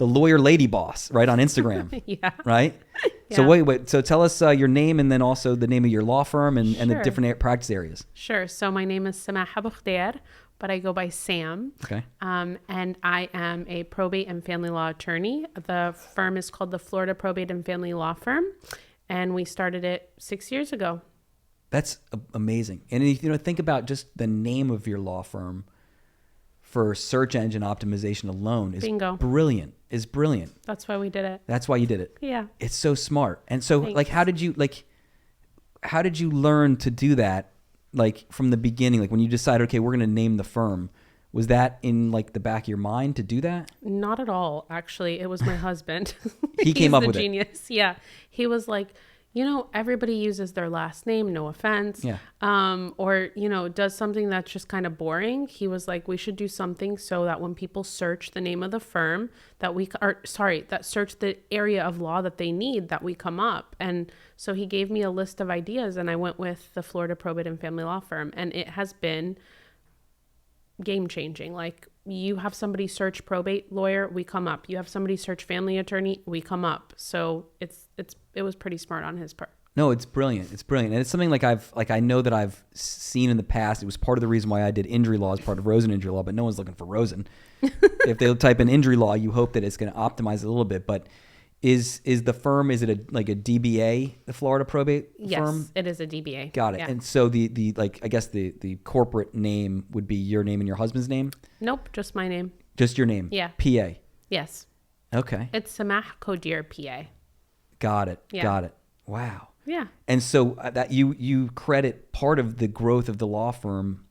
the lawyer lady boss, right, on Instagram. Yeah. Right? Yeah. So wait. So tell us your name and then also the name of your law firm and the Sure. different practice areas. Sure. So my name is Samah Abukhodeir, but I go by Sam. Okay. And I am a probate and family law attorney. The firm is called the Florida Probate and Family Law Firm, and we started it 6 years ago. That's amazing. And think about just the name of your law firm for search engine optimization alone is Bingo. brilliant. Is brilliant. That's why we did it. That's why you did it. Yeah. It's so smart. And so Thanks. like how did you learn to do that like from the beginning? Like when you decided, okay, we're going to name the firm, was that in like the back of your mind to do that? Not at all, actually. It was my husband. He came up He's with the it. genius. Yeah. He was like, everybody uses their last name, no offense. Yeah. Or, does something that's just kind of boring. He was like, we should do something so that when people search the name of the firm that search the area of law that they need, that we come up. And so he gave me a list of ideas and I went with the Florida Probate and Family Law Firm. And it has been game changing. Like you have somebody search probate lawyer, we come up. You have somebody search family attorney, we come up. So it was pretty smart on his part. No, it's brilliant. It's brilliant. And it's something I know that I've seen in the past. It was part of the reason why I did injury law as part of Rosen injury law, but no one's looking for Rosen. If they type in injury law, you hope that it's going to optimize it a little bit. But is the firm, is it like a DBA, the Florida probate firm? Yes, it is a DBA. Got it. Yeah. And so the I guess the corporate name would be your name and your husband's name? Nope, just my name. Just your name? Yeah. PA? Yes. Okay. It's Abukhodeir, PA. Got it. Yeah. Got it. Wow. Yeah. And so that you credit part of the growth of the law firm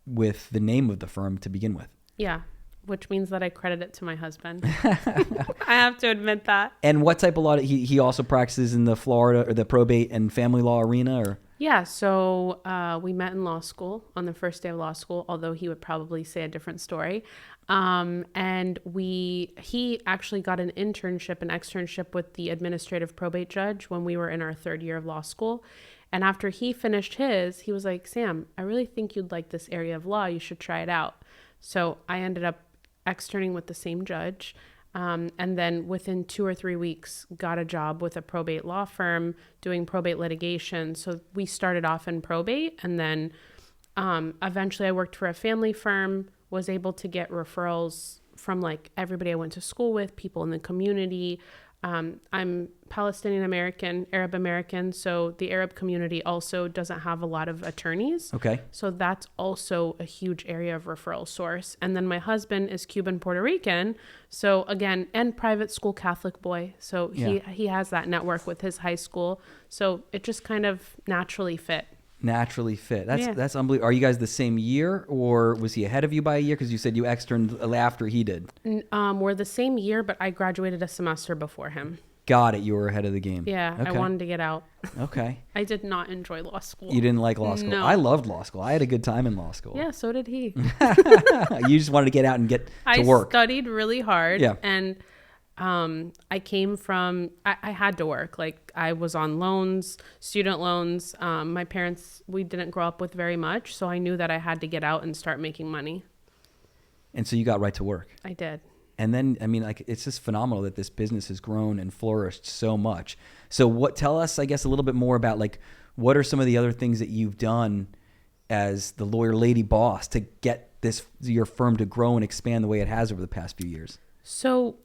with the name of the firm to begin with. Yeah. Which means that I credit it to my husband. I have to admit that. And what type of law? He also practices in the Florida or the probate and family law arena, or? Yeah. So we met in law school on the first day of law school, although he would probably say a different story. And he actually got an externship with the administrative probate judge when we were in our third year of law school. And after he finished he was like, Sam, I really think you'd like this area of law. You should try it out. So I ended up externing with the same judge. And then within 2 or 3 weeks, got a job with a probate law firm doing probate litigation. So we started off in probate, and then eventually I worked for a family firm, was able to get referrals from like everybody I went to school with, people in the community. I'm Palestinian American, Arab American, so the Arab community also doesn't have a lot of attorneys. Okay. So that's also a huge area of referral source. And then my husband is Cuban Puerto Rican, so again, and private school Catholic boy. So he has that network with his high school. So it just kind of naturally fit. Naturally fit. That's unbelievable. Are you guys the same year, or was he ahead of you by a year? Because you said you externed after he did. We're the same year, but I graduated a semester before him. Got it. You were ahead of the game. Yeah, okay. I wanted to get out. Okay. I did not enjoy law school. You didn't like law school? No. I loved law school. I had a good time in law school. Yeah, so did he. You just wanted to get out and get to work. I studied really hard. Yeah. And I came from, I had to work. Like I was on loans, student loans. My parents, we didn't grow up with very much. So I knew that I had to get out and start making money. And so you got right to work. I did. And then, I mean, like, it's just phenomenal that this business has grown and flourished so much. So tell us, I guess, a little bit more about like, what are some of the other things that you've done as the lawyer lady boss to get your firm to grow and expand the way it has over the past few years? So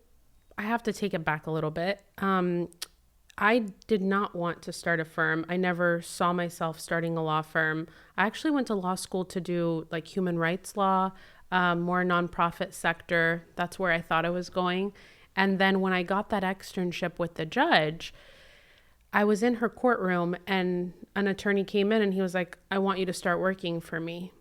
I have to take it back a little bit. I did not want to start a firm. I never saw myself starting a law firm. I actually went to law school to do like human rights law, more nonprofit sector. That's where I thought I was going. And then when I got that externship with the judge, I was in her courtroom and an attorney came in and he was like, I want you to start working for me.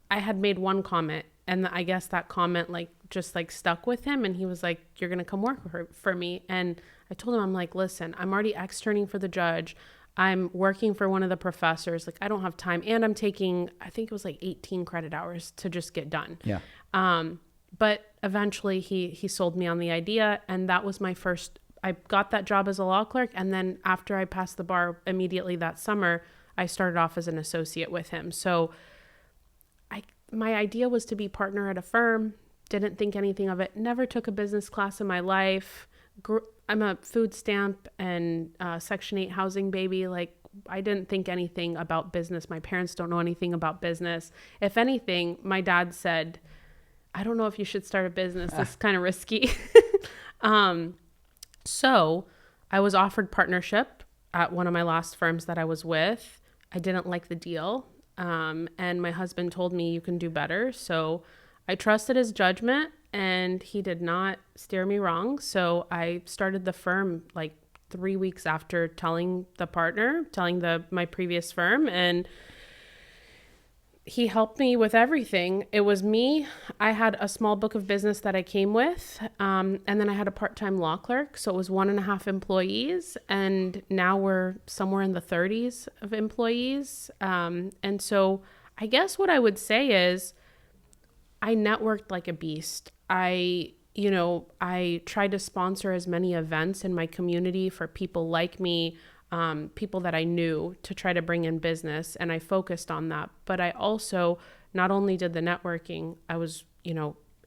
I had made one comment, and I guess that comment just stuck with him, and he was like, you're going to come work for me. And I told him, I'm like, listen, I'm already externing for the judge. I'm working for one of the professors. Like, I don't have time. And I'm taking, I think it was 18 credit hours to just get done. Yeah. But eventually he sold me on the idea, and that was my first, I got that job as a law clerk. And then after I passed the bar immediately that summer, I started off as an associate with him. So my idea was to be partner at a firm, didn't think anything of it. Never took a business class in my life. I'm a food stamp and Section 8 housing baby. Like, I didn't think anything about business. My parents don't know anything about business. If anything, my dad said, I don't know if you should start a business. This is kind of risky. So I was offered partnership at one of my last firms that I was with. I didn't like the deal. And my husband told me, you can do better. So I trusted his judgment, and he did not steer me wrong. So I started the firm like 3 weeks after telling my previous firm, and he helped me with everything. It was me. I had a small book of business that I came with. And then I had a part-time law clerk. So it was 1.5 employees. And now we're somewhere in the 30s of employees. And so I guess what I would say is I networked like a beast. I tried to sponsor as many events in my community for people like me, people that I knew, to try to bring in business. And I focused on that. But I also not only did the networking, I was,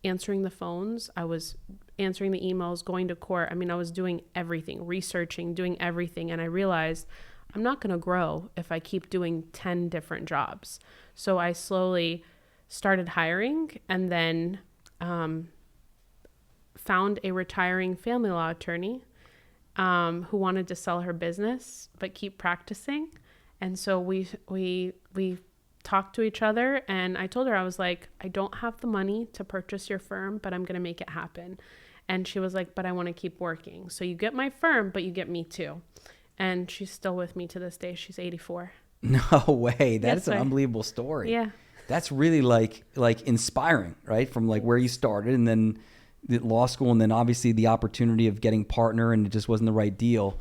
answering the phones. I was answering the emails, going to court. I mean, I was doing everything, researching, doing everything. And I realized I'm not going to grow if I keep doing 10 different jobs. So I slowly started hiring, and then found a retiring family law attorney who wanted to sell her business but keep practicing. And so we talked to each other, and I told her, I was like, I don't have the money to purchase your firm, but I'm going to make it happen. And she was like, but I want to keep working. So you get my firm, but you get me too. And she's still with me to this day. She's 84. No way. That's an Yes, unbelievable story. Yeah. That's really like inspiring, right? From like where you started, and then the law school, and then obviously the opportunity of getting partner, and it just wasn't the right deal.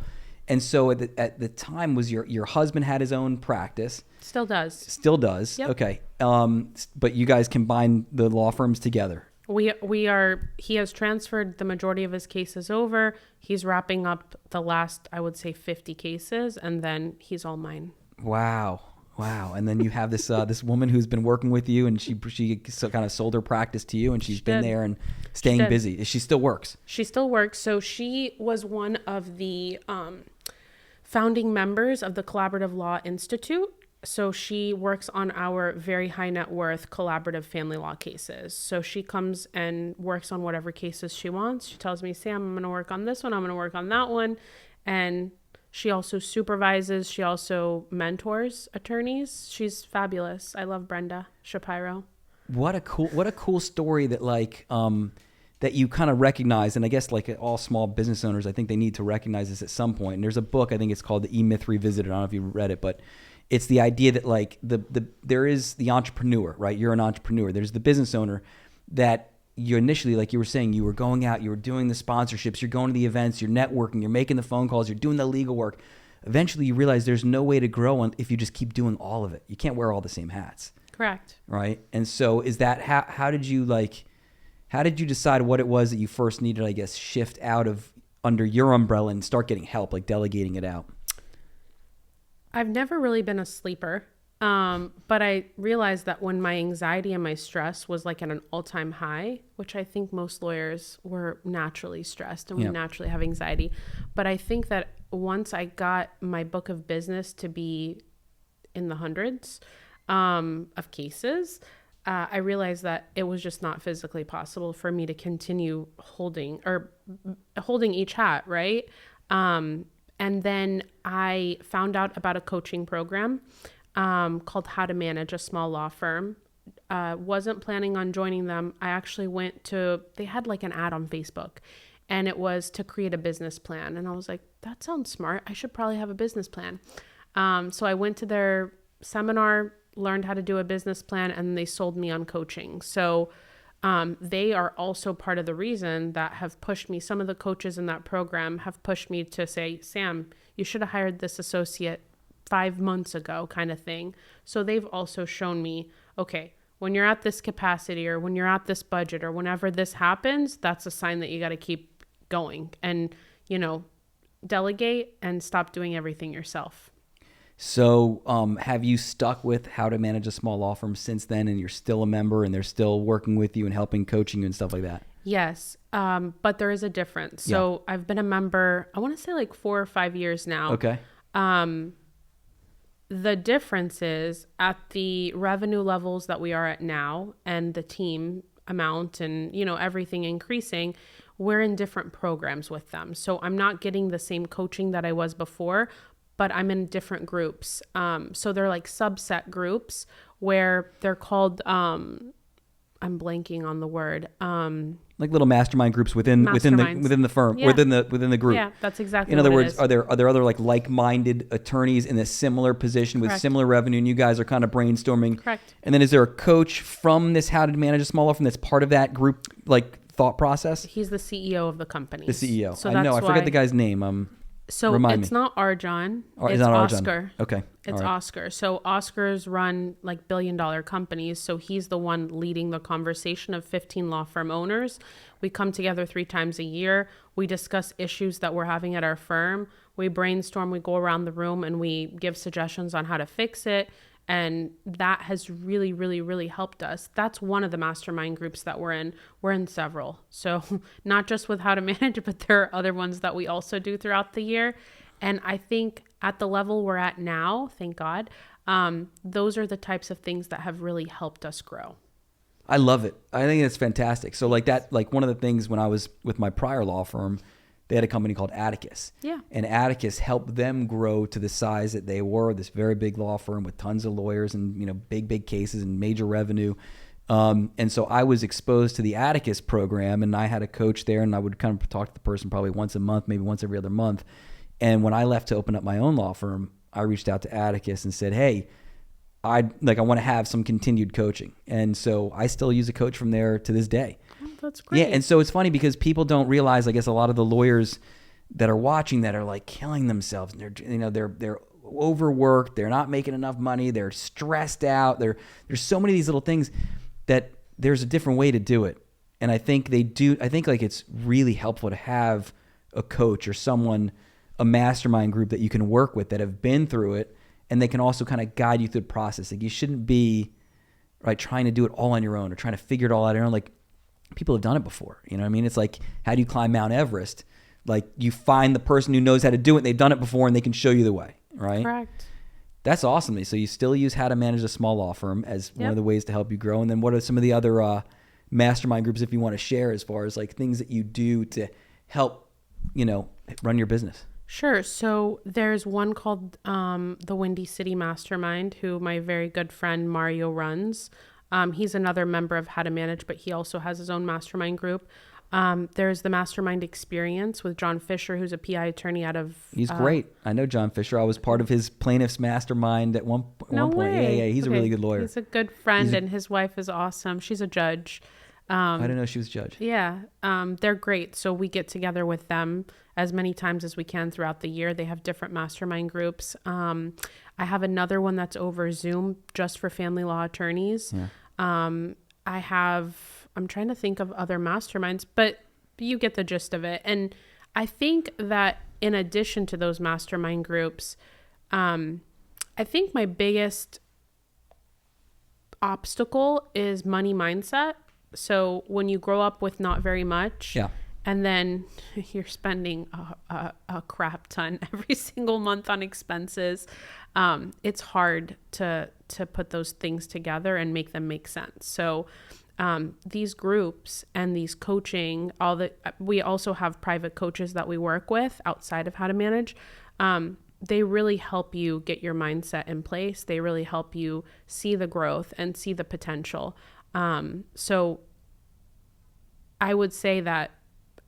And so at the time, was your husband had his own practice? Still does. Still does. Yep. Okay. But you guys combine the law firms together. He has transferred the majority of his cases over. He's wrapping up the last, I would say, 50 cases, and then he's all mine. Wow. And then you have this this woman who's been working with you, and she kind of sold her practice to you, and she's been there and staying busy. She still works. She still works. So she was one of the founding members of the Collaborative Law Institute. So she works on our very high net worth collaborative family law cases. So she comes and works on whatever cases she wants. She tells me, Sam, I'm going to work on this one. I'm going to work on that one. And she also supervises. She also mentors attorneys. She's fabulous. I love Brenda Shapiro. What a cool story that that you kind of recognize. And I guess like all small business owners, I think they need to recognize this at some point. And there's a book, I think it's called The E-Myth Revisited. I don't know if you read it, but it's the idea that like there is the entrepreneur, right? You're an entrepreneur. There's the business owner that you initially, like you were saying, you were going out, you were doing the sponsorships, you're going to the events, you're networking, you're making the phone calls, you're doing the legal work. Eventually you realize there's no way to grow if you just keep doing all of it. You can't wear all the same hats. Correct. Right. And so is that, how did you decide what it was that you first needed, I guess, shift out of under your umbrella and start getting help, like delegating it out? I've never really been a sleeper. But I realized that when my anxiety and my stress was like at an all-time high, which I think most lawyers were naturally stressed and we naturally have anxiety. But I think that once I got my book of business to be in the hundreds of cases, I realized that it was just not physically possible for me to continue holding each hat, right? And then I found out about a coaching program called How to Manage a Small Law Firm. Wasn't planning on joining them. I actually they had like an ad on Facebook, and it was to create a business plan. And I was like, that sounds smart. I should probably have a business plan. So I went to their seminar, learned how to do a business plan, and they sold me on coaching. So they are also part of the reason that have pushed me. Some of the coaches in that program have pushed me to say, Sam, you should have hired this associate 5 months ago, kind of thing. So they've also shown me, okay, when you're at this capacity or when you're at this budget or whenever this happens, that's a sign that you got to keep going and, delegate and stop doing everything yourself. So have you stuck with How to Manage a Small Law Firm since then, and you're still a member and they're still working with you and helping coaching you and stuff like that? Yes, but there is a difference. So I've been a member, I want to say like 4 or 5 years now. Okay. The difference is at the revenue levels that we are at now and the team amount and, everything increasing, we're in different programs with them. So I'm not getting the same coaching that I was before, but I'm in different groups. So they're like subset groups where they're called, I'm blanking on the word. Like little mastermind groups within the firm, within the group. Yeah, that's exactly. In other words, are there other like-minded attorneys in a similar position with similar revenue, and you guys are kind of brainstorming? Correct. And then is there a coach from this How to Manage a Small Law Firm that's part of that group like thought process? He's the CEO of the company. The CEO. So I know. I forget the guy's name. So it's not Arjan. It's not Oscar. Arjan. Okay. It's Oscar. So Oscar's run like billion-dollar companies. So he's the one leading the conversation of 15 law firm owners. We come together 3 times a year. We discuss issues that we're having at our firm. We brainstorm. We go around the room and we give suggestions on how to fix it. And that has really, really, really helped us. That's one of the mastermind groups that we're in. We're in several. So not just with How to Manage, but there are other ones that we also do throughout the year. And I think at the level we're at now, thank God, those are the types of things that have really helped us grow. I love it. I think it's fantastic. So like one of the things when I was with my prior law firm, they had a company called Atticus. Yeah. And Atticus helped them grow to the size that they were, this very big law firm with tons of lawyers and, big cases and major revenue. And so I was exposed to the Atticus program, and I had a coach there, and I would kind of talk to the person probably once a month, maybe once every other month. And when I left to open up my own law firm, I reached out to Atticus and said, hey, I want to have some continued coaching. And so I still use a coach from there to this day. Oh, that's great. Yeah, and so it's funny because people don't realize, I guess, a lot of the lawyers that are watching that are like killing themselves. And they're overworked. They're not making enough money. They're stressed out. There's so many of these little things that there's a different way to do it. And I think like it's really helpful to have a coach or someone, a mastermind group that you can work with that have been through it, and they can also kind of guide you through the process. Like you shouldn't be trying to do it all on your own or trying to figure it all out on your own. Like people have done it before. You know what I mean? It's like, how do you climb Mount Everest? Like you find the person who knows how to do it, and they've done it before, and they can show you the way, right? Correct. That's awesome. So you still use How to Manage a Small Law Firm as one of the ways to help you grow. And then what are some of the other mastermind groups, if you want to share, as far as like things that you do to help, run your business? Sure. So there's one called the Windy City Mastermind, who my very good friend Mario runs. He's another member of How to Manage, but he also has his own mastermind group. There's the Mastermind Experience with John Fisher, who's a PI attorney out of... He's great. I know John Fisher. I was part of his plaintiff's mastermind at one point. Yeah. He's a really good lawyer. He's a good friend, and his wife is awesome. She's a judge. I didn't know she was a judge. Yeah. They're great. So we get together with them as many times as we can throughout the year. They have different mastermind groups. I have another one that's over Zoom just for family law attorneys. Yeah. I'm trying to think of other masterminds, but you get the gist of it. And I think that in addition to those mastermind groups, I think my biggest obstacle is money mindset. So when you grow up with not very much, and then you're spending a crap ton every single month on expenses, it's hard to put those things together and make them make sense. So these groups and these coaching, we also have private coaches that we work with outside of How to Manage. They really help you get your mindset in place. They really help you see the growth and see the potential. So I would say that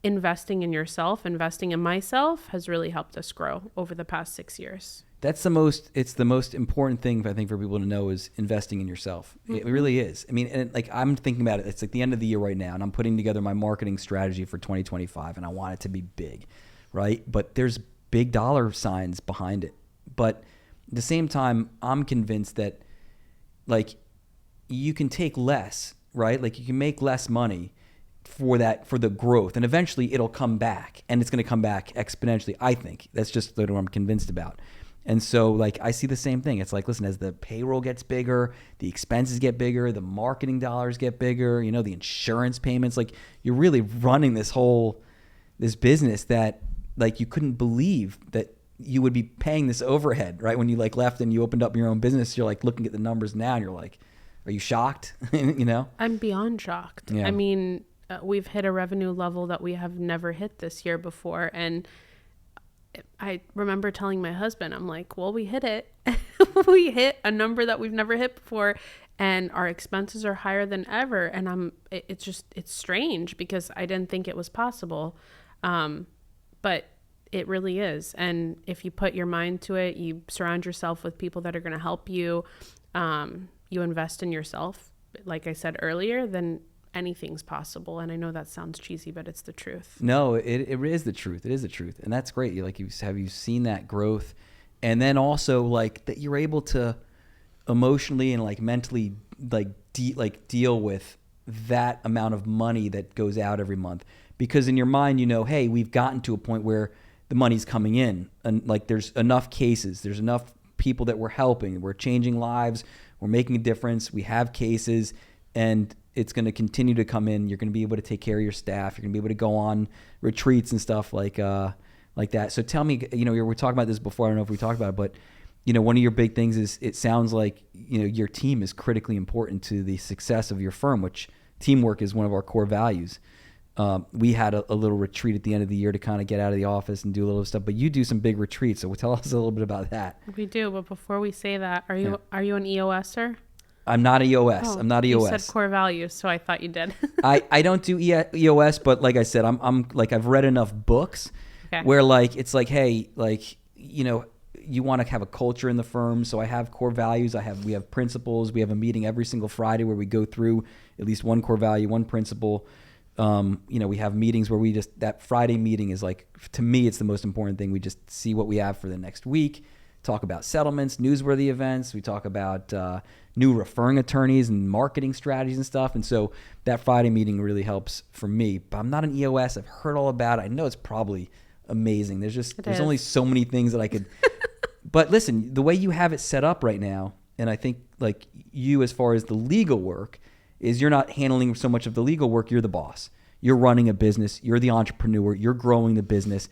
investing in yourself, investing in myself has really helped us grow over the past 6 years. It's the most important thing I think for people to know is investing in yourself. Mm-hmm. It really is. I mean, and like I'm thinking about it. It's like the end of the year right now, and I'm putting together my marketing strategy for 2025, and I want it to be big, right? But there's big dollar signs behind it. But at the same time, I'm convinced that like you can take less, right? Like you can make less money for the growth, and eventually it'll come back, and it's going to come back exponentially. I think that's just what I'm convinced about. And so like I see the same thing. It's like, listen, as the payroll gets bigger, the expenses get bigger, the marketing dollars get bigger, you know, the insurance payments, like you're really running this business that like you couldn't believe that you would be paying this overhead, right? When you like left and you opened up your own business, you're like looking at the numbers now and you're like, are you shocked? You know? I'm beyond shocked. Yeah. I mean, we've hit a revenue level that we have never hit this year before. And I remember telling my husband, I'm like, well, we hit it. We hit a number that we've never hit before. And our expenses are higher than ever. And it's strange because I didn't think it was possible. But it really is. And if you put your mind to it, you surround yourself with people that are going to help you, you invest in yourself, like I said earlier, then anything's possible. And I know that sounds cheesy, but it's the truth. No, it is the truth. It is the truth. And that's great. Have you seen that growth? And then also like that you're able to emotionally and like mentally deal with that amount of money that goes out every month. Because in your mind, you know, hey, we've gotten to a point where the money's coming in and like there's enough cases, there's enough people that we're helping, we're changing lives, we're making a difference, we have cases, and it's going to continue to come in. You're going to be able to take care of your staff. You're going to be able to go on retreats and stuff like that. So tell me, you know, we were talking about this before. I don't know if we talked about it, but you know, one of your big things is it sounds like, you know, your team is critically important to the success of your firm, which teamwork is one of our core values. We had a little retreat at the end of the year to kind of get out of the office and do a little stuff, but you do some big retreats. So tell us a little bit about that. We do. But before we say that, are you an EOSer? I'm not EOS. Oh, I'm not EOS. You said core values, so I thought you did. I don't do EOS, but like I said, I'm like, I've read enough books where like, it's like, hey, like, you know, you want to have a culture in the firm. So I have core values. We have principles. We have a meeting every single Friday where we go through at least one core value, one principle. You know, we have meetings where that Friday meeting is like, to me, it's the most important thing. We just see what we have for the next week, talk about settlements, newsworthy events. We talk about new referring attorneys and marketing strategies and stuff. And so that Friday meeting really helps for me, but I'm not an EOS. I've heard all about it. I know it's probably amazing. There's only so many things that I could, but listen, the way you have it set up right now, and I think like you, as far as the legal work, is you're not handling so much of the legal work. You're the boss. You're running a business. You're the entrepreneur. You're growing the business.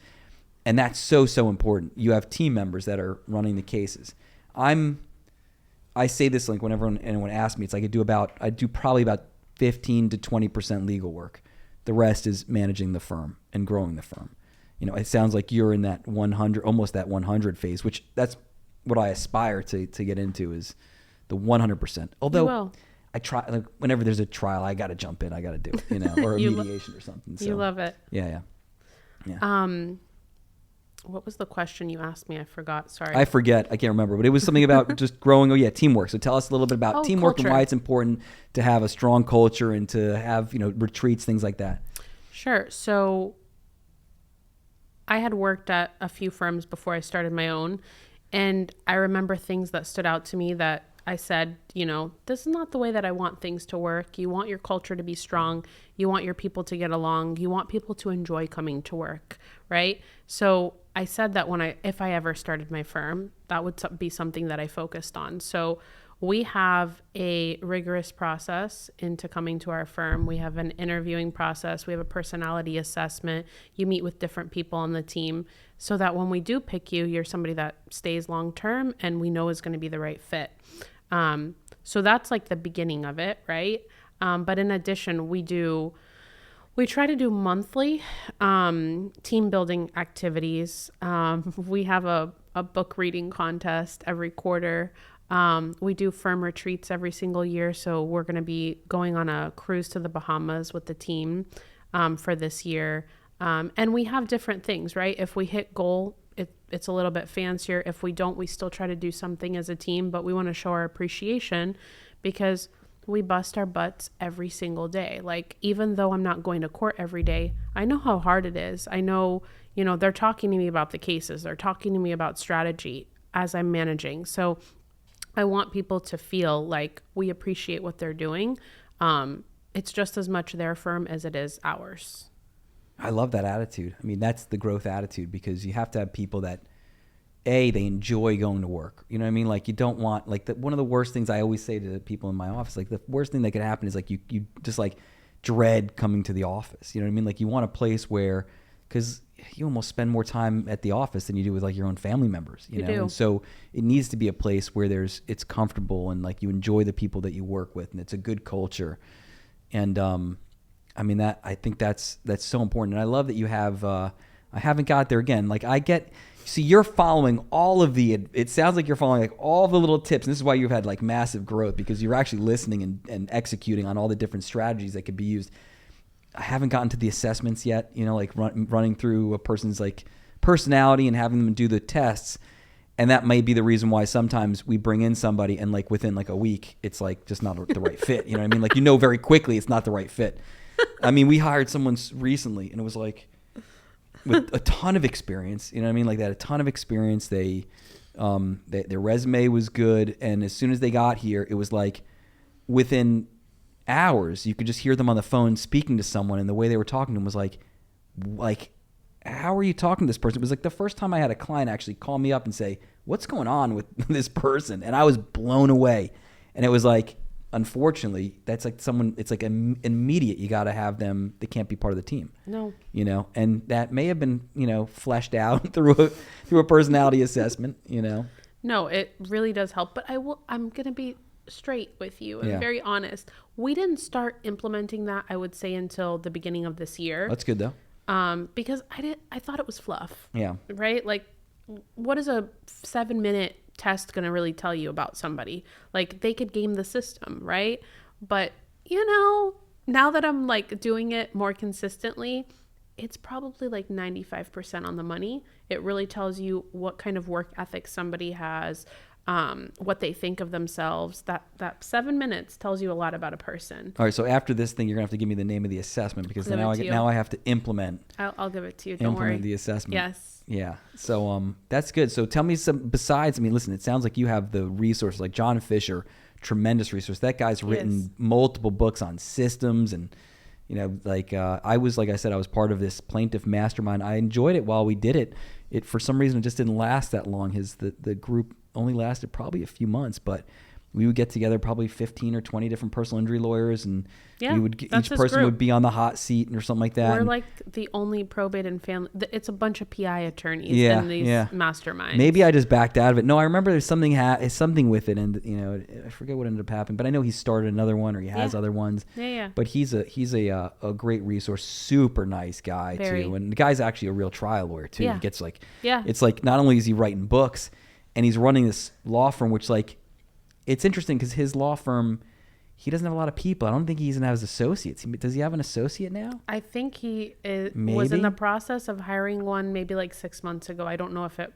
And that's so, so important. You have team members that are running the cases. I say this like whenever anyone asks me, it's like I do probably about 15 to 20% legal work. The rest is managing the firm and growing the firm. You know, it sounds like you're in that 100, almost that 100 phase, which that's what I aspire to get into, is the 100%. Although I try, like, whenever there's a trial, I got to jump in. I got to do it, you know, or a mediation or something. So, you love it. Yeah. What was the question you asked me? I forgot. Sorry. I forget. I can't remember, but it was something about just growing. Teamwork. So tell us a little bit about teamwork culture. And why it's important to have a strong culture and to have, you know, retreats, things like that. Sure. So I had worked at a few firms before I started my own, and I remember things that stood out to me that I said, you know, this is not the way that I want things to work. You want your culture to be strong. You want your people to get along. You want people to enjoy coming to work, right? So I said that if I ever started my firm, that would be something that I focused on. So we have a rigorous process into coming to our firm. We have an interviewing process. We have a personality assessment. You meet with different people on the team so that when we do pick you, you're somebody that stays long term and we know is going to be the right fit. So that's like the beginning of it, right? But in addition, we try to do monthly team building activities. We have a book reading contest every quarter. We do firm retreats every single year. So we're going to be going on a cruise to the Bahamas with the team for this year. And we have different things, right? If we hit goal, it's a little bit fancier. If we don't, we still try to do something as a team, but we want to show our appreciation because we bust our butts every single day. Like, even though I'm not going to court every day, I know how hard it is. I know, you know, they're talking to me about the cases. They're talking to me about strategy as I'm managing. So I want people to feel like we appreciate what they're doing. It's just as much their firm as it is ours. I love that attitude. I mean, that's the growth attitude, because you have to have people that they enjoy going to work. You know what I mean? Like you don't want, like one of the worst things I always say to the people in my office, like the worst thing that could happen is like you just like dread coming to the office. You know what I mean? Like you want a place where, because you almost spend more time at the office than you do with like your own family members, you know? do. And so it needs to be a place where it's comfortable and like you enjoy the people that you work with and it's a good culture. And, I mean I think that's so important. And I love that you have, I haven't got there again. Like see, you're following all of it sounds like you're following like all the little tips. And this is why you've had like massive growth, because you're actually listening and executing on all the different strategies that could be used. I haven't gotten to the assessments yet, you know, like running through a person's like personality and having them do the tests. And that may be the reason why sometimes we bring in somebody and like within like a week, it's like just not the right fit. You know what I mean? Like, very quickly it's not the right fit. I mean, we hired someone recently and it was like with a ton of experience, you know what I mean? Like they had a ton of experience. Their resume was good. And as soon as they got here, it was like within hours, you could just hear them on the phone speaking to someone, and the way they were talking to them was like, how are you talking to this person? It was like the first time I had a client actually call me up and say, what's going on with this person? And I was blown away. And it was like, unfortunately, that's like it's like immediate. You got to have them. They can't be part of the team. No. You know, and that may have been, fleshed out through a personality assessment, No, it really does help. But I'm going to be straight with you and very honest. We didn't start implementing that, I would say, until the beginning of this year. That's good though. Because I thought it was fluff. Yeah. Right? Like, what is a 7-minute test going to really tell you about somebody? Like, they could game the system, right? But, now that I'm like doing it more consistently, it's probably like 95% on the money. It really tells you what kind of work ethic somebody has, what they think of themselves. That 7 minutes tells you a lot about a person. All right. So after this thing, you're gonna have to give me the name of the assessment, because now I have to implement. I'll give it to you. Don't worry. Implement the assessment. Yes. Yeah. So that's good. So tell me besides. I mean, listen. It sounds like you have the resources. Like John Fisher, tremendous resource. That guy's written multiple books on systems, and I was part of this plaintiff mastermind. I enjoyed it while we did it. It for some reason it just didn't last that long. The group only lasted probably a few months, but we would get together probably 15 or 20 different personal injury lawyers, and each person would be on the hot seat or something like that. We're like the only probate and family. It's a bunch of PI attorneys in these masterminds. Maybe I just backed out of it. No, I remember there's something with it, and I forget what ended up happening, but I know he started another one, or he has other ones. Yeah. But he's a great resource, super nice guy too, and the guy's actually a real trial lawyer too. Yeah. He gets it's like not only is he writing books, and he's running this law firm, which it's interesting because his law firm, he doesn't have a lot of people. I don't think he even has associates. Does he have an associate now? I think he was in the process of hiring one maybe like 6 months ago. I don't know if it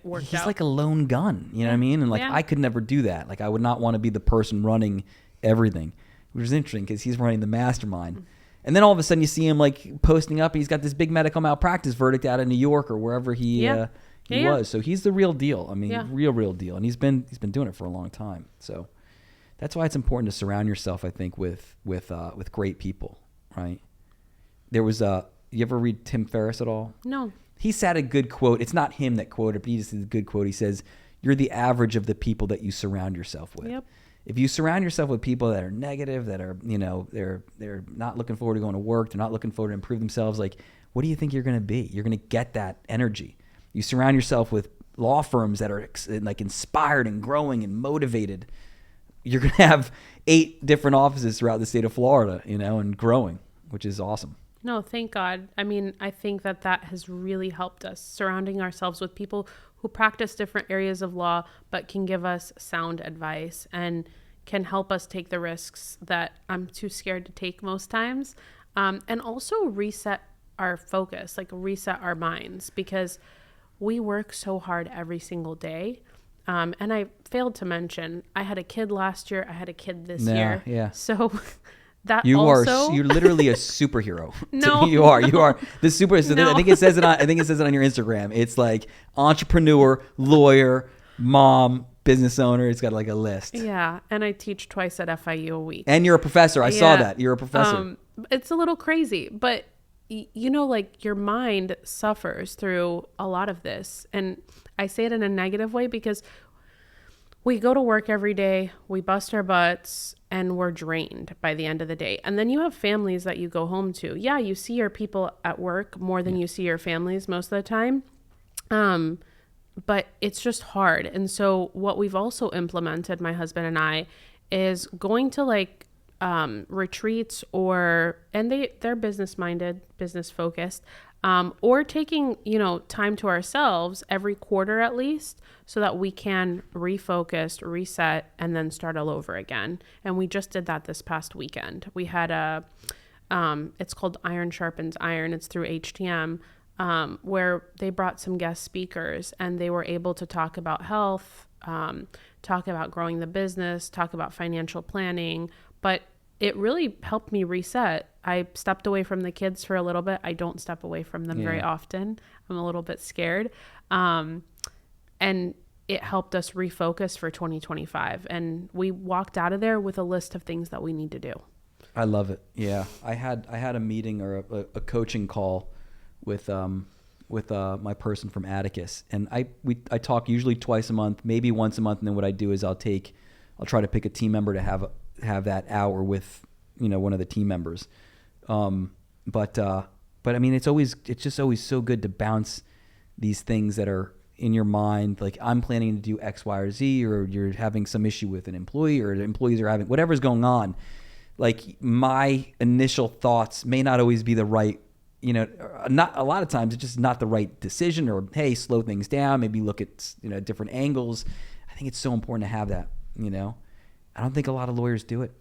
worked out. He's like a lone gun, you know what I mean? And I could never do that. Like I would not want to be the person running everything, which is interesting because he's running the mastermind. And then all of a sudden you see him like posting up. He's got this big medical malpractice verdict out of New York or wherever he was. So he's the real deal. I mean, real deal. And he's been doing it for a long time. So that's why it's important to surround yourself, I think, with great people, right? There was you ever read Tim Ferriss at all? No. He said a good quote. It's not him that quoted, but he just did a good quote. He says, "You're the average of the people that you surround yourself with." Yep. If you surround yourself with people that are negative, that are, they're not looking forward to going to work, they're not looking forward to improve themselves, like, what do you think you're going to be? You're going to get that energy. You surround yourself with law firms that are like inspired and growing and motivated. You're going to have 8 different offices throughout the state of Florida, and growing, which is awesome. No, thank God. I mean, I think that has really helped us, surrounding ourselves with people who practice different areas of law, but can give us sound advice and can help us take the risks that I'm too scared to take most times. And also reset our focus, like reset our minds, because we work so hard every single day. And I failed to mention, I had a kid last year. I had a kid this year. Yeah. So you're literally a superhero. No, you are the super. So no. I think it says it on your Instagram. It's like entrepreneur, lawyer, mom, business owner. It's got like a list. Yeah. And I teach twice at FIU a week. And you're a professor. I saw that. You're a professor. It's a little crazy, but you know, like your mind suffers through a lot of this. And I say it in a negative way because we go to work every day, we bust our butts, and we're drained by the end of the day. And then you have families that you go home to. Yeah, you see your people at work more than you see your families most of the time. But it's just hard. And so what we've also implemented, my husband and I, is going to like retreats and they're business minded, business focused, or taking, time to ourselves every quarter at least, so that we can refocus, reset, and then start all over again. And we just did that this past weekend. We had it's called Iron Sharpens Iron. It's through HTM, where they brought some guest speakers and they were able to talk about health, talk about growing the business, talk about financial planning. But it really helped me reset. I stepped away from the kids for a little bit. I don't step away from them very often. I'm a little bit scared. And it helped us refocus for 2025. And we walked out of there with a list of things that we need to do. I love it. Yeah. I had a meeting or a coaching call with my person from Atticus, and I talk usually twice a month, maybe once a month, and then what I do is I'll try to pick a team member to have that hour with one of the team members. But I mean, it's just always so good to bounce these things that are in your mind, like I'm planning to do X, Y, or Z, or you're having some issue with an employee, or the employees are having whatever's going on. Like my initial thoughts may not always be the right. Not a lot of times it's just not the right decision, or, hey, slow things down, maybe look at, different angles. I think it's so important to have that, I don't think a lot of lawyers do it.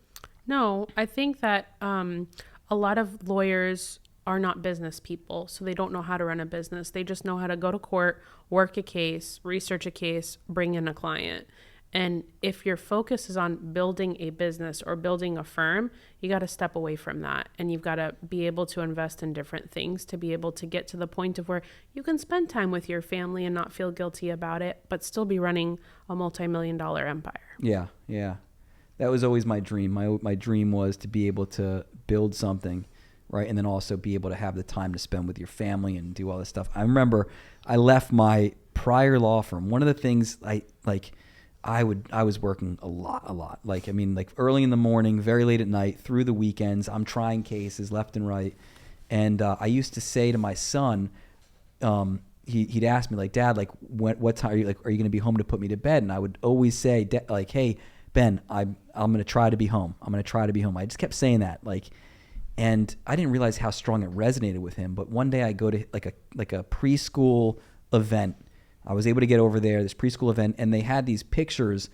No, I think that a lot of lawyers are not business people, so they don't know how to run a business. They just know how to go to court, work a case, research a case, bring in a client. And if your focus is on building a business or building a firm, you got to step away from that. And you've got to be able to invest in different things to be able to get to the point of where you can spend time with your family and not feel guilty about it, but still be running a multi-million-dollar empire. Yeah, yeah. That was always my dream. My dream was to be able to build something, right? And then also be able to have the time to spend with your family and do all this stuff. I remember I left my prior law firm. One of the things I was working a lot. Like early in the morning, very late at night, through the weekends. I'm trying cases left and right. And I used to say to my son, he'd ask me, like, Dad, like, what time are you going to be home to put me to bed? And I would always say, like, hey, Ben, I'm going to try to be home. I just kept saying that, and I didn't realize how strong it resonated with him. But one day I go to like a preschool event. I was able to get over there, this preschool event, and they had these pictures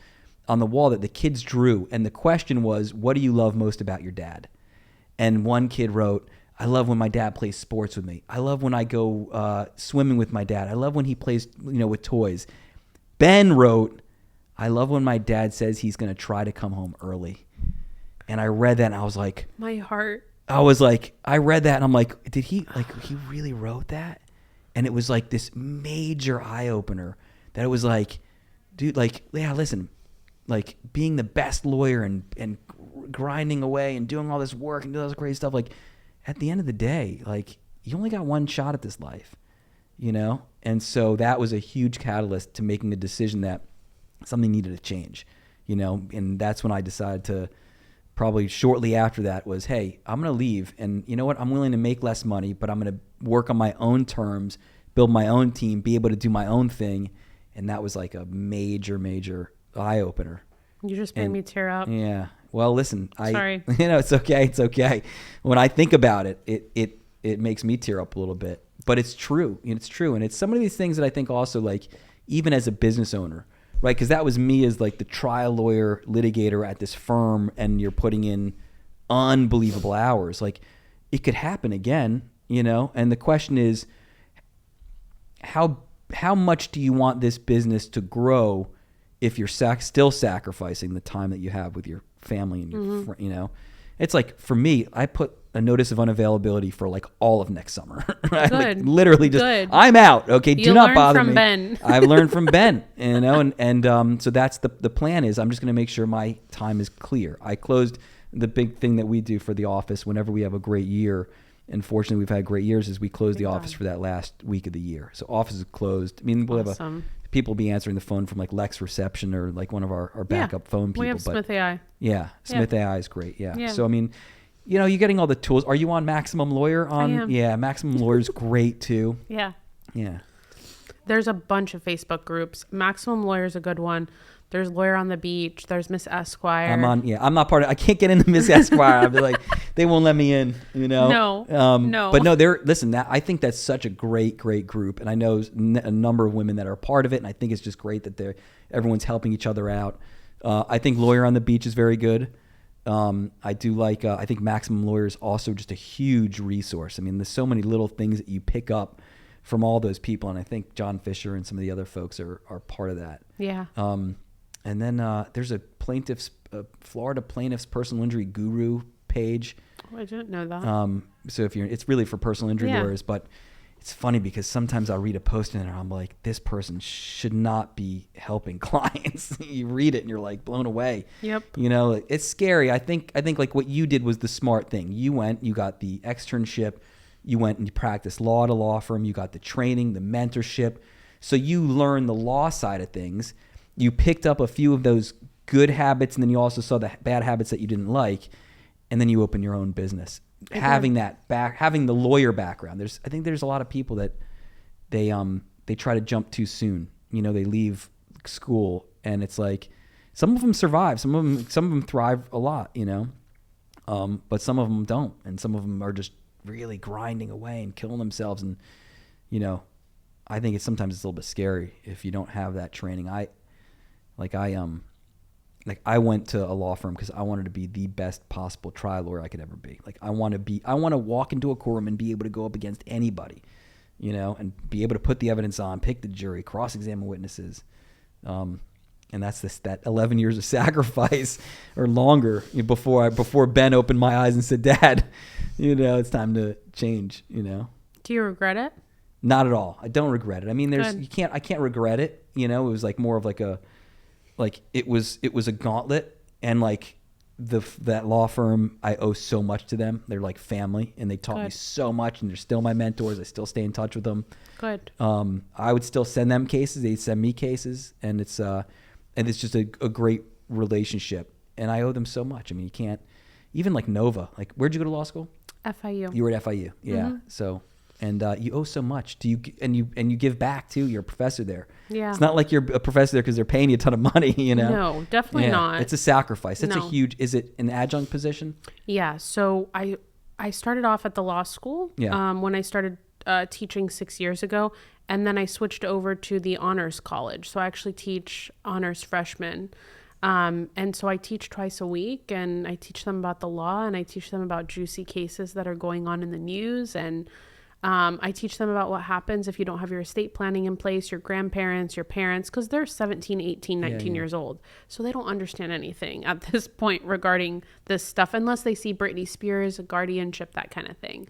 on the wall that the kids drew. And the question was, what do you love most about your dad? And one kid wrote, I love when my dad plays sports with me. I love when I go swimming with my dad. I love when he plays, with toys. Ben wrote, I love when my dad says he's going to try to come home early. And I read that and I was like, my heart. I read that and I'm like, did he really wrote that? And it was like this major eye opener that it was like, dude, like, yeah, listen, like being the best lawyer and grinding away and doing all this work and doing all this crazy stuff. Like at the end of the day, like you only got one shot at this life, And so that was a huge catalyst to making a decision that something needed to change, and that's when I decided to, probably shortly after that, was, hey, I'm going to leave, and you know what? I'm willing to make less money, but I'm going to work on my own terms, build my own team, be able to do my own thing. And that was like a major, major eye opener. You just made me tear up. Yeah. Well, listen, Sorry. It's okay. It's okay. When I think about it, it makes me tear up a little bit, but it's true. It's true. And it's some of these things that I think also, like, even as a business owner, right? Because that was me as like the trial lawyer, litigator at this firm, and you're putting in unbelievable hours. Like it could happen again, And the question is, how much do you want this business to grow if you're still sacrificing the time that you have with your family and your It's like, for me, I put a notice of unavailability for like all of next summer. Right? Good. Like, literally just, Good. I'm out. Okay. Do not bother me. You learned from Ben. I've learned from Ben, and so that's the plan is I'm just going to make sure my time is clear. I closed the big thing that we do for the office whenever we have a great year Unfortunately, we've had great years as we closed the Thank office God. for that last week of the year. So office is closed. I mean, we'll have Awesome. people be answering the phone from like Lex reception or like one of our backup phone people. We have Smith AI. Yeah, Smith AI is great. Yeah. Yeah. So I mean, you're getting all the tools. Are you on Maximum Lawyer? I am. Yeah, Maximum Lawyer is great too. Yeah. Yeah. There's a bunch of Facebook groups. Maximum Lawyer is a good one. There's Lawyer on the Beach. There's Miss Esquire. I'm not part of. I can't get into Miss Esquire. I'll be like, they won't let me in. No. No. But no, listen. I think that's such a great group, and I know a number of women that are a part of it, and I think it's just great that everyone's helping each other out. I think Lawyer on the Beach is very good. I do like. I think Maximum Lawyer is also just a huge resource. I mean, there's so many little things that you pick up from all those people, and I think John Fisher and some of the other folks are part of that. Yeah. And then there's a Florida plaintiff's personal injury guru page. Oh, I didn't know that. So it's really for personal injury lawyers, but it's funny because sometimes I'll read a post in there and I'm like, this person should not be helping clients. You read it and you're like blown away. Yep. It's scary. I think like what you did was the smart thing. You got the externship, you went and you practiced law at a law firm, you got the training, the mentorship. So you learned the law side of things. You picked up a few of those good habits, and then you also saw the bad habits that you didn't like, and then you open your own business. Having the lawyer background. I think there's a lot of people that they try to jump too soon. They leave school, and it's like some of them survive, some of them thrive a lot. But some of them don't, and some of them are just really grinding away and killing themselves. And I think sometimes it's a little bit scary if you don't have that training. I went to a law firm because I wanted to be the best possible trial lawyer I could ever be. I want to walk into a courtroom and be able to go up against anybody, and be able to put the evidence on, pick the jury, cross-examine witnesses. And that's that 11 years of sacrifice or longer before Ben opened my eyes and said, Dad, it's time to change, Do you regret it? Not at all. I don't regret it. I mean, I can't regret it. It was like more of it was a gauntlet, and that law firm, I owe so much to them. They're like family, and they taught me so much, and they're still my mentors. I still stay in touch with them. Good. I would still send them cases. They'd send me cases, and it's just a great relationship, and I owe them so much. I mean, you can't even Nova. Where'd you go to law school? FIU. You were at FIU, yeah. Mm-hmm. So. And you owe so much. You give back too. You're a professor there. Yeah. It's not like you're a professor there because they're paying you a ton of money. No, definitely not. It's a sacrifice. It's a huge. Is it an adjunct position? Yeah. So I started off at the law school. Yeah. When I started teaching 6 years ago, and then I switched over to the honors college. So I actually teach honors freshmen. And so I teach twice a week, and I teach them about the law, and I teach them about juicy cases that are going on in the news, and I teach them about what happens if you don't have your estate planning in place, your grandparents, your parents, because they're 17, 18, 19 years old. So they don't understand anything at this point regarding this stuff unless they see Britney Spears, a guardianship, that kind of thing.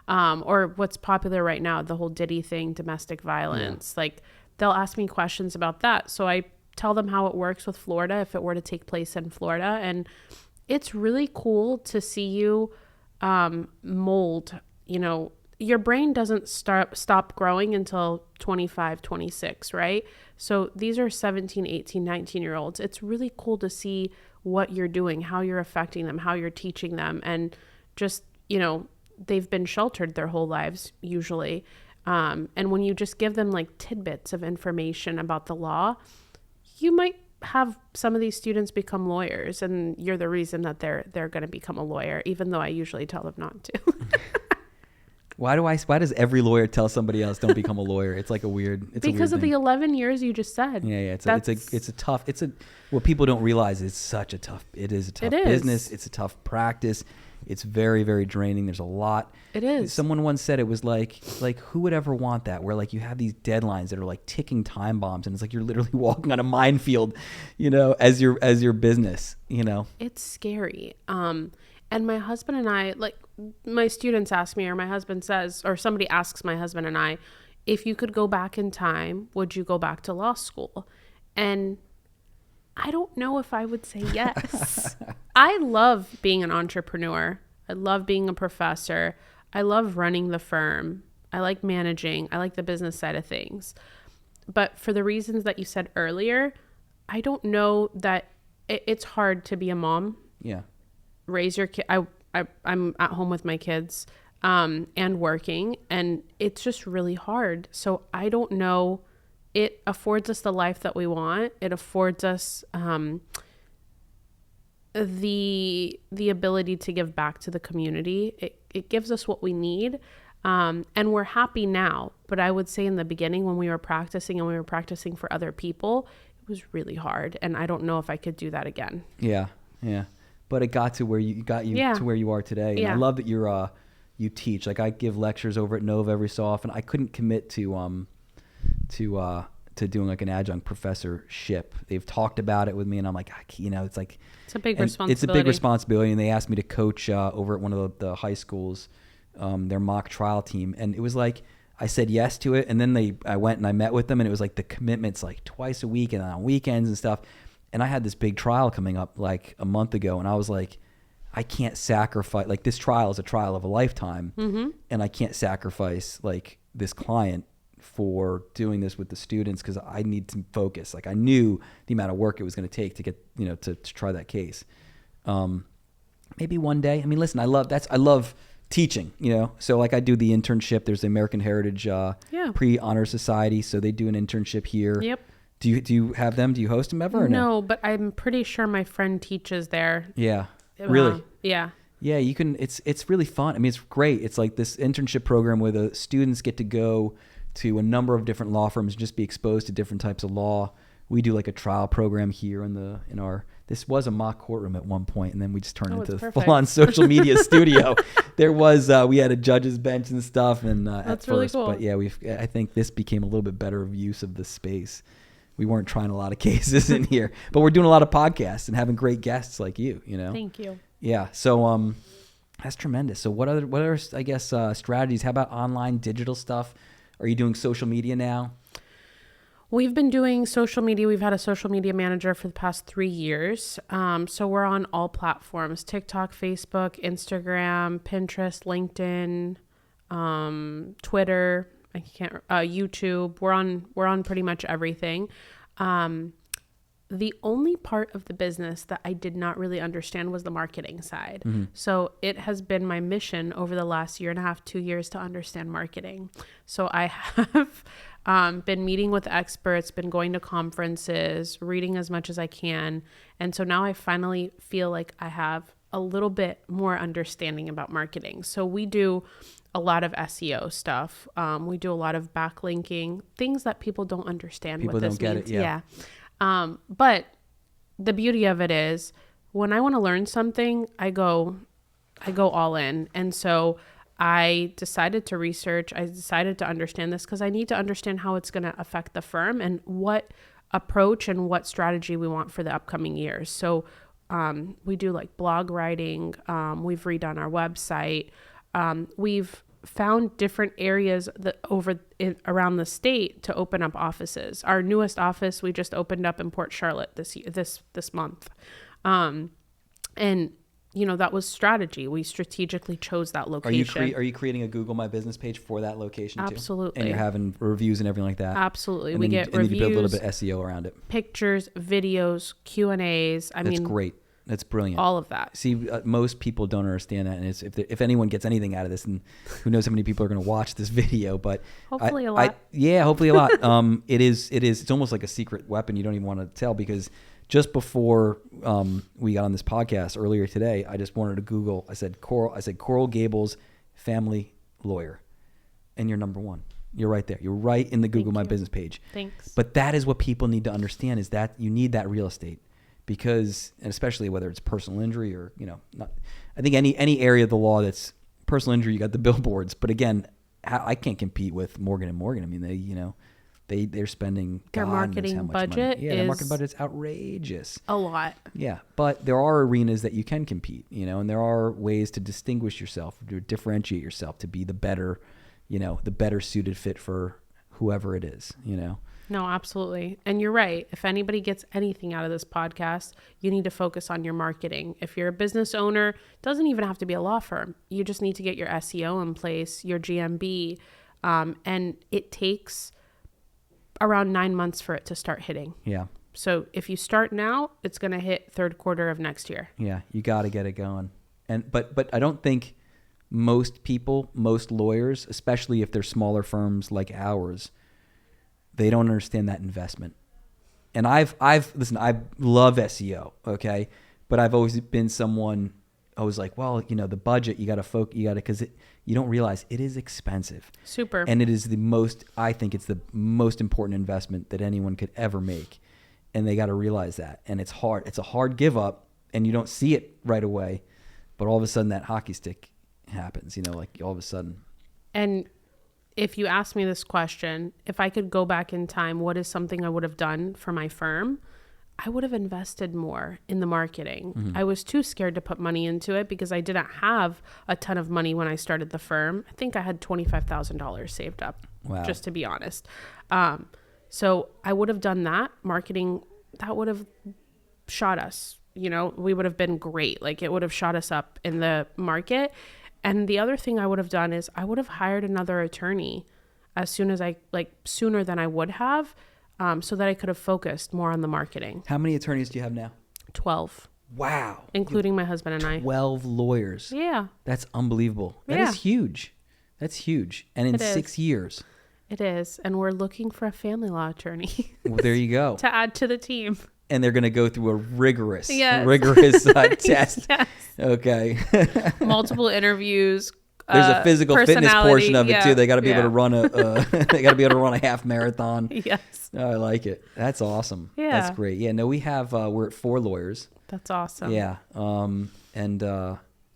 Or what's popular right now, the whole Diddy thing, domestic violence. Yeah. They'll ask me questions about that. So I tell them how it works with Florida if it were to take place in Florida. And it's really cool to see you mold, your brain doesn't stop growing until 25, 26, right? So these are 17, 18, 19-year-olds. It's really cool to see what you're doing, how you're affecting them, how you're teaching them. And just, they've been sheltered their whole lives usually. And when you just give them tidbits of information about the law, you might have some of these students become lawyers, and you're the reason that they're going to become a lawyer, even though I usually tell them not to. Why does every lawyer tell somebody else don't become a lawyer? It's like a weird. Because of the 11 years you just said. Yeah. What people don't realize is it is a tough business. It's a tough practice. It's very, very draining. There's a lot. It is. Someone once said it was like who would ever want that? Where you have these deadlines that are ticking time bombs, and it's you're literally walking on a minefield, as your business, It's scary. And my husband and I, my students ask me, or my husband says, or somebody asks my husband and I, if you could go back in time, would you go back to law school? And I don't know if I would say yes. I love being an entrepreneur. I love being a professor. I love running the firm. I like managing. I like the business side of things. But for the reasons that you said earlier, I don't know that it's hard to be a mom. Yeah. Raise your kid. I'm at home with my kids and working, and it's just really hard. So I don't know. It affords us the life that we want. It affords us the ability to give back to the community. It gives us what we need. And we're happy now. But I would say in the beginning when we were practicing and we were practicing for other people, it was really hard. And I don't know if I could do that again. Yeah. Yeah. But it got to where you to where you are today. And I love that you teach. Like I give lectures over at Nova every so often. I couldn't commit to doing like an adjunct professorship. They've talked about it with me and I'm like, it's like, it's a big responsibility. It's a big responsibility. And they asked me to coach over at one of the high schools, their mock trial team. And it was like, I said yes to it. And then I went and I met with them and it was like the commitment's like twice a week and on weekends and stuff. And I had this big trial coming up like a month ago. And I was like, I can't sacrifice, like this trial is a trial of a lifetime. Mm-hmm. And I can't sacrifice like this client for doing this with the students because I need to focus. Like I knew the amount of work it was going to take to get, to try that case. Maybe one day. I mean, listen, I love teaching, so like I do the internship. There's the American Heritage Pre-Honor Society. So they do an internship here. Yep. Do you have them? Do you host them ever? Or no, but I'm pretty sure my friend teaches there. Yeah. Really? Yeah. Yeah, you can. It's really fun. I mean, it's great. It's like this internship program where the students get to go to a number of different law firms, just be exposed to different types of law. We do like a trial program here in our. This was a mock courtroom at one point, and then we just turned into a full-on social media studio. There was we had a judge's bench and stuff, and that's at really first, cool. But yeah, I think this became a little bit better of use of the space. We weren't trying a lot of cases in here, but we're doing a lot of podcasts and having great guests like you. Thank you. Yeah. So that's tremendous. So what other I guess strategies? How about online digital stuff? Are you doing social media now? We've been doing social media. We've had a social media manager for the past 3 years. So we're on all platforms: TikTok, Facebook, Instagram, Pinterest, LinkedIn, Twitter. YouTube. We're on pretty much everything. The only part of the business that I did not really understand was the marketing side. Mm-hmm. So it has been my mission over the last 1.5, 2 years to understand marketing. So I have been meeting with experts, been going to conferences, reading as much as I can. And so now I finally feel like I have a little bit more understanding about marketing. So we do a lot of SEO stuff. We do a lot of backlinking, things that people don't understand what this don't means. Get it, yeah. But the beauty of it is when I want to learn something, I go all in. And so I decided to research. I decided to understand this because I need to understand how it's going to affect the firm and what approach and what strategy we want for the upcoming years. So we do like blog writing. We've redone our website. We've found different areas around the state to open up offices. Our newest office we just opened up in Port Charlotte this month, and that was strategy. We strategically chose that location. Are you creating a Google My Business page for that location too? Absolutely. And you're having reviews and everything like that. Absolutely. And we get reviews. And you build a little bit of SEO around it. Pictures, videos, Q&As. That's great. That's brilliant. All of that. See, most people don't understand that, and if anyone gets anything out of this, and who knows how many people are going to watch this video, but hopefully a lot. Hopefully a lot. It's almost like a secret weapon you don't even want to tell, because just before we got on this podcast earlier today, I just wanted to Google. I said Coral Gables family lawyer, and you're number one. You're right there. You're right in the Google My Business page. Thanks. But that is what people need to understand, is that you need that real estate. Because, and especially whether it's personal injury or, I think any area of the law that's personal injury, you got the billboards. But again, I can't compete with Morgan & Morgan. I mean, they're spending their marketing budget. Yeah, their marketing budget's outrageous. A lot. Yeah, but there are arenas that you can compete, and there are ways to distinguish yourself, to differentiate yourself, to be the better, the better suited fit for whoever it is, you know? No, absolutely. And you're right. If anybody gets anything out of this podcast, you need to focus on your marketing. If you're a business owner, it doesn't even have to be a law firm. You just need to get your SEO in place, your GMB, and it takes around 9 months for it to start hitting. Yeah. So if you start now, it's going to hit third quarter of next year. Yeah, you got to get it going. And but I don't think most lawyers, especially if they're smaller firms like ours, they don't understand that investment. And listen, I love SEO, okay? But I've always been someone, I was like, well, you know, the budget, because you don't realize it is expensive. Super. And it is I think it's the most important investment that anyone could ever make. And they got to realize that. And it's hard. It's a hard give up, and you don't see it right away. But all of a sudden that hockey stick happens, you know, like all of a sudden. And if you ask me this question, if I could go back in time, what is something I would have done for my firm? I would have invested more in the marketing. Mm-hmm. I was too scared to put money into it because I didn't have a ton of money when I started the firm. I think I had $25,000 saved up, just to be honest. So I would have done that. Marketing, that would have shot us. You know, we would have been great. Like, it would have shot us up in the market. And the other thing I would have done is I would have hired another attorney sooner than I would have, so that I could have focused more on the marketing. How many attorneys do you have now? 12. Wow. Including my husband and I. 12 lawyers. Yeah. That's unbelievable. That is huge. That's huge. And in 6 years. It is. And we're looking for a family law attorney. Well, there you go. To add to the team. And they're going to go through a rigorous test. Yes. Okay. Multiple interviews. There's a physical fitness portion of it too. They got to be able to run a half marathon. Yes. Oh, I like it. That's awesome. Yeah. That's great. Yeah. No, we have we're at 4 lawyers. That's awesome. Yeah. And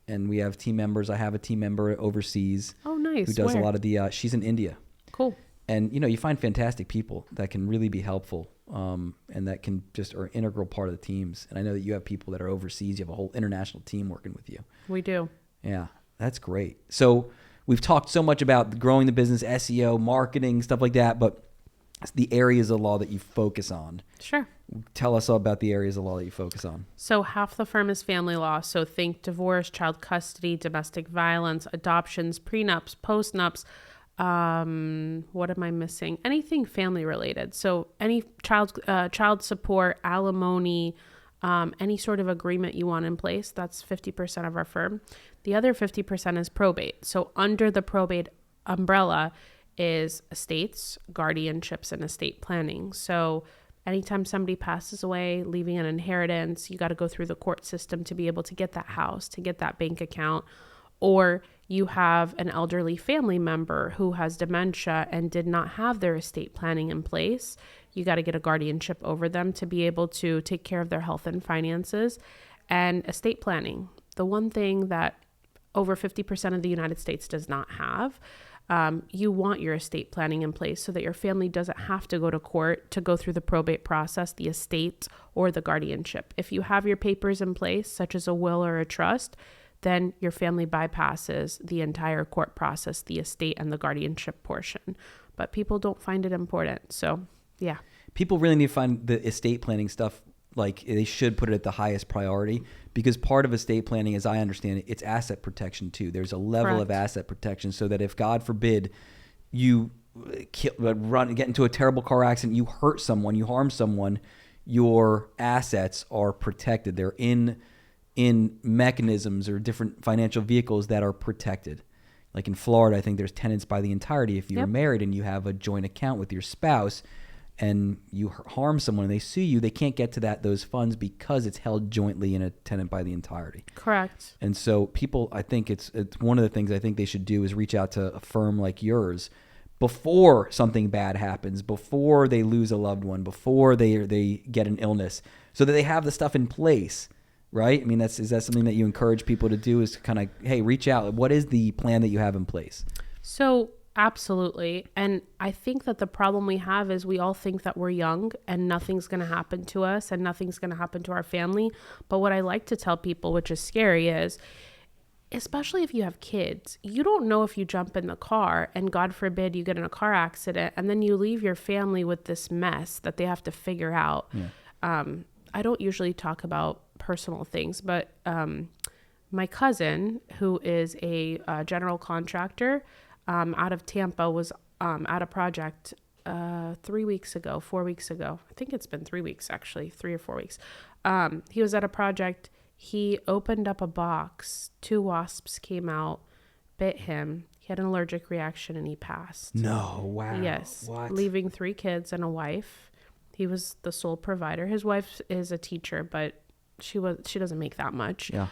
we have team members. I have a team member overseas. Oh, nice. Who does a lot of the she's in India. Cool. And you know, you find fantastic people that can really be helpful. And that can just are an integral part of the teams. And I know that you have people that are overseas. You have a whole international team working with you. We do. Yeah, that's great. So we've talked so much about growing the business, SEO, marketing, stuff like that, but it's the areas of law that you focus on. Sure. Tell us all about the areas of law that you focus on. So half the firm is family law. So think divorce, child custody, domestic violence, adoptions, prenups, postnups. What am I missing? Anything family related. So any child support, alimony, any sort of agreement you want in place, that's 50% of our firm. The other 50% is probate. So under the probate umbrella is estates, guardianships, and estate planning. So anytime somebody passes away, leaving an inheritance, you got to go through the court system to be able to get that house, to get that bank account. Or you have an elderly family member who has dementia and did not have their estate planning in place. You got to get a guardianship over them to be able to take care of their health and finances. And estate planning, the one thing that over 50% of the United States does not have. You want your estate planning in place so that your family doesn't have to go to court to go through the probate process, the estate, or the guardianship. If you have your papers in place, such as a will or a trust, then your family bypasses the entire court process, the estate and the guardianship portion. But people don't find it important. So, yeah. People really need to find the estate planning stuff, like they should put it at the highest priority, because part of estate planning, as I understand it, it's asset protection too. There's a level of asset protection so that if, God forbid, you get into a terrible car accident, you hurt someone, you harm someone, your assets are protected. They're in mechanisms or different financial vehicles that are protected. Like in Florida, I think there's tenants by the entirety. If you're married and you have a joint account with your spouse and you harm someone and they sue you, they can't get to those funds because it's held jointly in a tenant by the entirety. Correct. And so people, I think it's one of the things I think they should do is reach out to a firm like yours before something bad happens, before they lose a loved one, before they get an illness, so that they have the stuff in place. Right? I mean, is that something that you encourage people to do, is kind of, hey, reach out. What is the plan that you have in place? So absolutely. And I think that the problem we have is we all think that we're young and nothing's going to happen to us and nothing's going to happen to our family. But what I like to tell people, which is scary, is especially if you have kids, you don't know if you jump in the car and God forbid you get in a car accident and then you leave your family with this mess that they have to figure out. Yeah. I don't usually talk about personal things, but my cousin, who is a general contractor out of Tampa, was at a project 4 weeks ago. I think it's been 3 weeks, actually, 3 or 4 weeks. He was at a project. He opened up a box. 2 wasps came out, bit him. He had an allergic reaction and he passed. No, wow. Yes. What? Leaving 3 kids and a wife. He was the sole provider. His wife is a teacher, but she doesn't make that much. Yeah.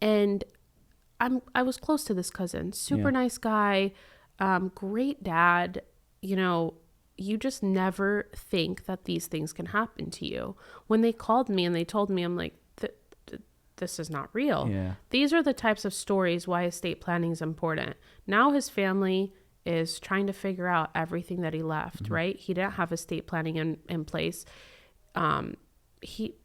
And I was close to this cousin. Super nice guy, great dad. You know, you just never think that these things can happen to you. When they called me and they told me, I'm like, this is not real. Yeah. These are the types of stories why estate planning is important. Now his family is trying to figure out everything that he left, right? He didn't have estate planning in place.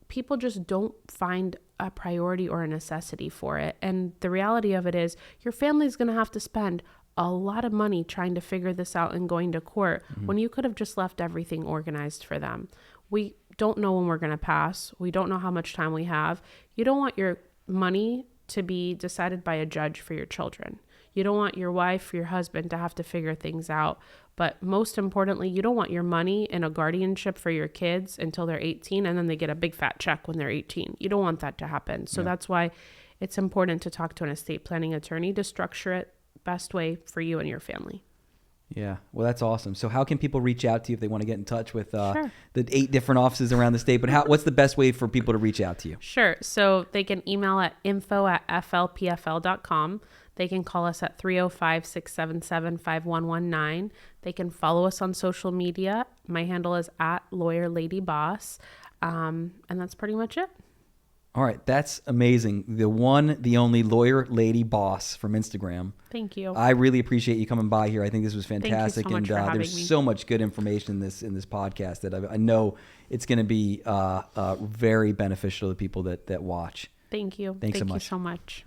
People just don't find a priority or a necessity for it. And the reality of it is your family's going to have to spend a lot of money trying to figure this out and going to court when you could have just left everything organized for them. We don't know when we're going to pass. We don't know how much time we have. You don't want your money to be decided by a judge for your children. You don't want your wife, your husband to have to figure things out. But most importantly, you don't want your money in a guardianship for your kids until they're 18 and then they get a big fat check when they're 18. You don't want that to happen. So that's why it's important to talk to an estate planning attorney to structure it best way for you and your family. Yeah. Well, that's awesome. So how can people reach out to you if they want to get in touch with Sure. the 8 different offices around the state? But what's the best way for people to reach out to you? Sure. So they can email at info@flpfl.com. They can call us at 305-677-5119. They can follow us on social media. My handle is @LawyerLadyBoss. And that's pretty much it. All right. That's amazing. The one, the only Lawyer Lady Boss from Instagram. Thank you. I really appreciate you coming by here. I think this was fantastic. Thank you so much for having there's me. so much good information in this podcast that I know it's going to be very beneficial to people that watch. Thank you. Thanks so Thank you much. so much.